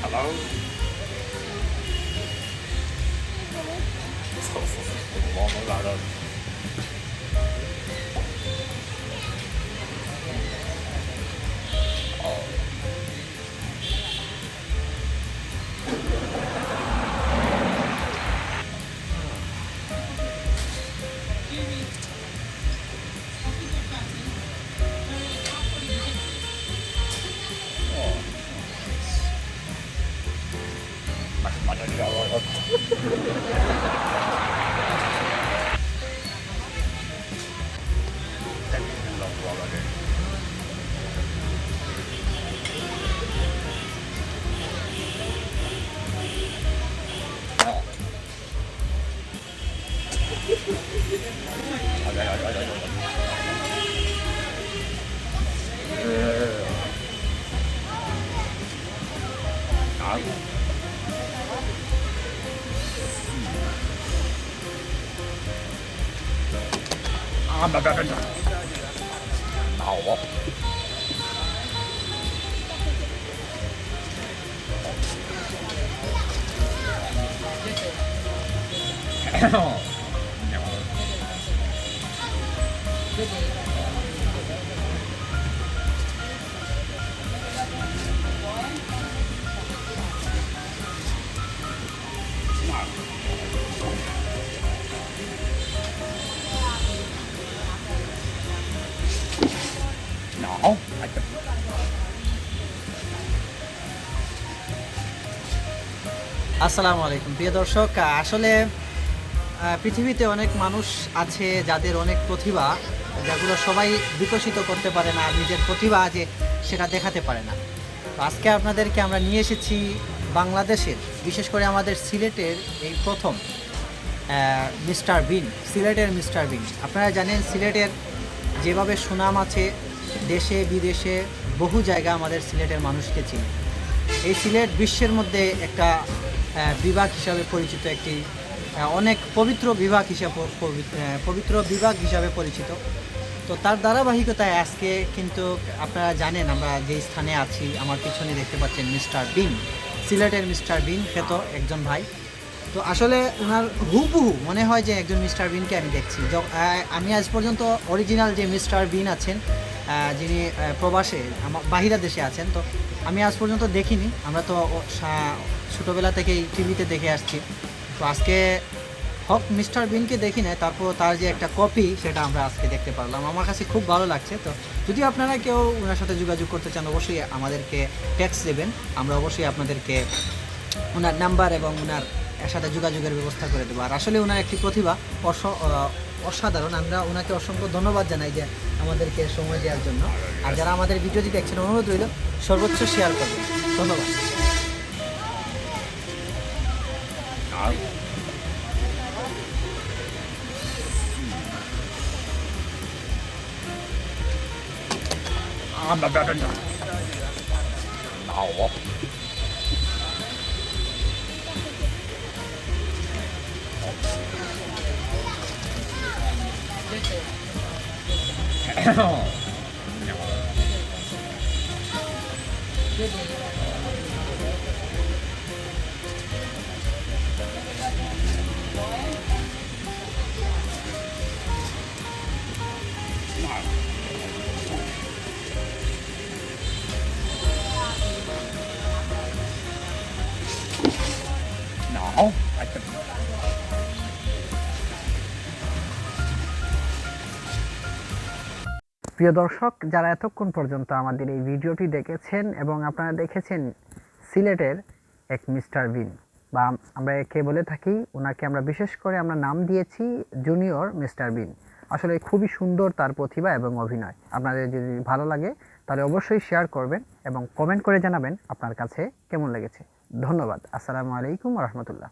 Hello. Món nó ra rồi. Mặt nó ra rồi. Đau quá. No. আসসালামু আলাইকুম প্রিয় দর্শক। আসলে পৃথিবীতে অনেক মানুষ আছে যাদের অনেক প্রতিভা, যেগুলো সবাই বিকশিত করতে পারে না, আর নিজের প্রতিভা যে সেটা দেখাতে পারে না। তো আজকে আপনাদেরকে আমরা নিয়ে এসেছি বাংলাদেশের, বিশেষ করে আমাদের সিলেটের এই প্রথম মিস্টার বিন, সিলেটের মিস্টার বিন। আপনারা জানেন সিলেটের যেভাবে সুনাম আছে, দেশে বিদেশে বহু জায়গা আমাদের সিলেটের মানুষকে চিনে। এই সিলেট বিশ্বের মধ্যে একটা বিভাগ হিসাবে পরিচিত, একটি অনেক পবিত্র বিভাগ হিসাবে পরিচিত। তো তার ধারাবাহিকতায় আজকে কিন্তু আপনারা জানেন আমরা যে স্থানে আছি, আমার পিছনে দেখতে পাচ্ছেন মিস্টার বিন, সিলেটের মিস্টার বিন খ্যাত একজন ভাই। তো আসলে ওনার হুবহু মনে হয় যে একজন মিস্টার বিনকে আমি দেখছি। আমি আজ পর্যন্ত অরিজিনাল যে মিস্টার বিন আছেন, যিনি প্রবাসে বাহিরা দেশে আছেন, তো আমি আজ পর্যন্ত দেখিনি। আমরা তো ছোটোবেলা থেকেই টিভিতে দেখে আসছি। তো আজকে হক মিস্টার বিনকে দেখি না, তারপর তার যে একটা কপি সেটা আমরা আজকে দেখতে পারলাম। আমার কাছে খুব ভালো লাগছে। তো যদি আপনারা কেউ ওনার সাথে যোগাযোগ করতে চান, অবশ্যই আমাদেরকে টেক্সট দেবেন। আমরা অবশ্যই আপনাদেরকে ওনার নাম্বার এবং ওনার সাথে যোগাযোগের ব্যবস্থা করে দেবো। আর আসলে ওনার একটি প্রতিভা অসাধারণ। আমরা ওনাকে অসংখ্য ধন্যবাদ জানাই যে আমাদেরকে সময় দেওয়ার জন্য। আর যারা আমাদের ভিডিওটি দেখছেন, অনুরোধ রইল সর্বোচ্চ শেয়ার করবেন। ধন্যবাদ। No. প্রিয় দর্শক, যারা এতক্ষণ পর্যন্ত আমাদের এই ভিডিওটি দেখেছেন এবং আপনারা দেখেছেন সিলেটের এক মিস্টার বিন, বা আমরা একে বলে থাকি, ওনাকে আমরা বিশেষ করে আমরা নাম দিয়েছি জুনিয়র মিস্টার বিন। আসলে খুবই সুন্দর তার প্রতিভা এবং অভিনয়। আপনাদের যদি ভালো লাগে তাহলে অবশ্যই শেয়ার করবেন এবং কমেন্ট করে জানাবেন আপনার কাছে কেমন লেগেছে। ধন্যবাদ। আসসালামু আলাইকুম রহমতুল্লাহ।